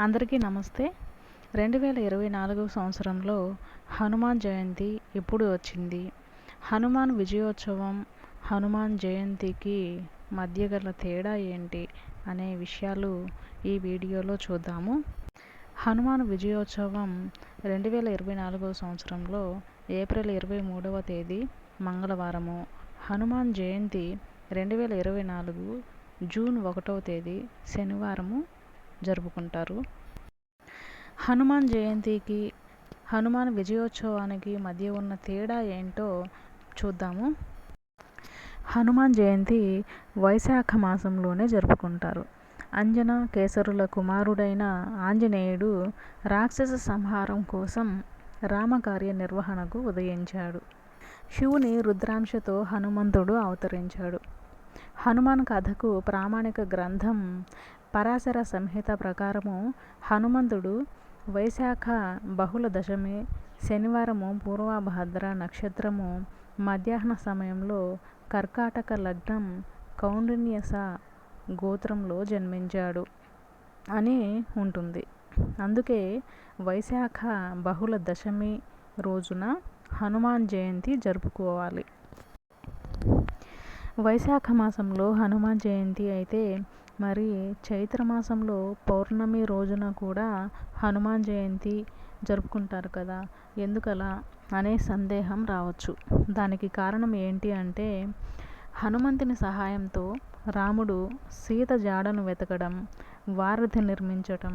అందరికీ నమస్తే. 2024 సంవత్సరంలో హనుమాన్ జయంతి ఎప్పుడు వచ్చింది? హనుమాన్ విజయోత్సవం, హనుమాన్ జయంతికి మధ్య గల తేడా ఏంటి అనే విషయాలు ఈ వీడియోలో చూద్దాము. హనుమాన్ విజయోత్సవం 2024 సంవత్సరంలో ఏప్రిల్ 23వ తేదీ మంగళవారము. హనుమాన్ జయంతి 2024 జూన్ 1వ తేదీ శనివారము జరుపుకుంటారు. హనుమాన్ జయంతికి హనుమాన్ విజయోత్సవానికి మధ్య ఉన్న తేడా ఏంటో చూద్దాము. హనుమాన్ జయంతి వైశాఖ మాసంలోనే జరుపుకుంటారు. అంజన కేసరుల కుమారుడైన ఆంజనేయుడు రాక్షస సంహారం కోసం రామకార్య నిర్వహణకు ఉదయించాడు. శివుని రుద్రాంశతో హనుమంతుడు అవతరించాడు. హనుమాన్ కథకు ప్రామాణిక గ్రంథం పరాశర సంహిత ప్రకారము హనుమంతుడు వైశాఖ బహుళ దశమి శనివారము పూర్వభద్ర నక్షత్రము మధ్యాహ్న సమయంలో కర్కాటక లగ్నం కౌండిన్యస గోత్రంలో జన్మించాడు అని ఉంటుంది. అందుకే వైశాఖ బహుళ దశమి రోజున హనుమాన్ జయంతి జరుపుకోవాలి. వైశాఖ మాసంలో హనుమాన్ జయంతి అయితే మరి చైత్రమాసంలో పౌర్ణమి రోజున కూడా హనుమాన్ జయంతి జరుపుకుంటారు కదా, ఎందుకలా అనే సందేహం రావచ్చు. దానికి కారణం ఏంటి అంటే, హనుమంతుని సహాయంతో రాముడు సీత జాడను వెతకడం, వారధి నిర్మించటం,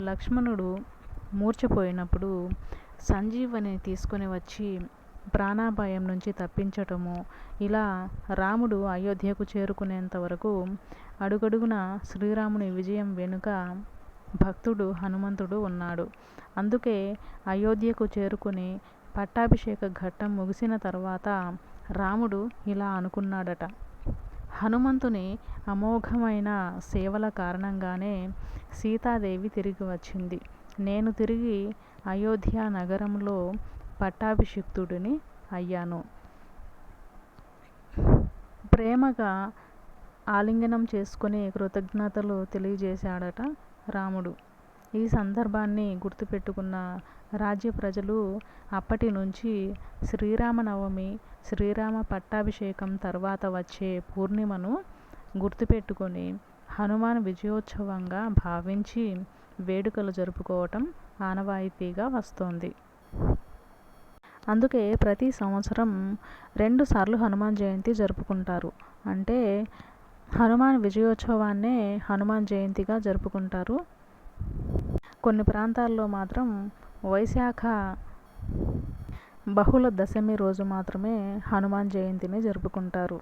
లక్ష్మణుడు మూర్ఛపోయినప్పుడు సంజీవని తీసుకొని వచ్చి ప్రాణాపాయం నుంచి తప్పించటము, ఇలా రాముడు అయోధ్యకు చేరుకునేంత వరకు అడుగడుగున శ్రీరాముని విజయం వెనుక భక్తుడు హనుమంతుడు ఉన్నాడు. అందుకే అయోధ్యకు చేరుకుని పట్టాభిషేక ఘట్టం ముగిసిన తర్వాత రాముడు ఇలా అనుకున్నాడట: హనుమంతుని అమోఘమైన సేవల కారణంగానే సీతాదేవి తిరిగి వచ్చింది. నేను తిరిగి అయోధ్య నగరంలో పట్టాభిషిక్తుడిని అయ్యాను. ప్రేమగా ఆలింగనం చేసుకుని కృతజ్ఞతలు తెలియజేశాడట రాముడు. ఈ సందర్భాన్ని గుర్తుపెట్టుకున్న రాజ్య ప్రజలు అప్పటి నుంచి శ్రీరామనవమి, శ్రీరామ పట్టాభిషేకం తర్వాత వచ్చే పూర్ణిమను గుర్తుపెట్టుకొని హనుమాన్ విజయోత్సవంగా భావించి వేడుకలు జరుపుకోవటం ఆనవాయితీగా వస్తోంది. అందుకే ప్రతి సంవత్సరం 2 సార్లు హనుమాన్ జయంతి జరుపుకుంటారు. అంటే హనుమాన్ విజయోత్సవాన్నే హనుమాన్ జయంతిగా జరుపుకుంటారు. కొన్ని ప్రాంతాల్లో మాత్రం వైశాఖ బహుళ దశమి రోజు మాత్రమే హనుమాన్ జయంతిని జరుపుకుంటారు.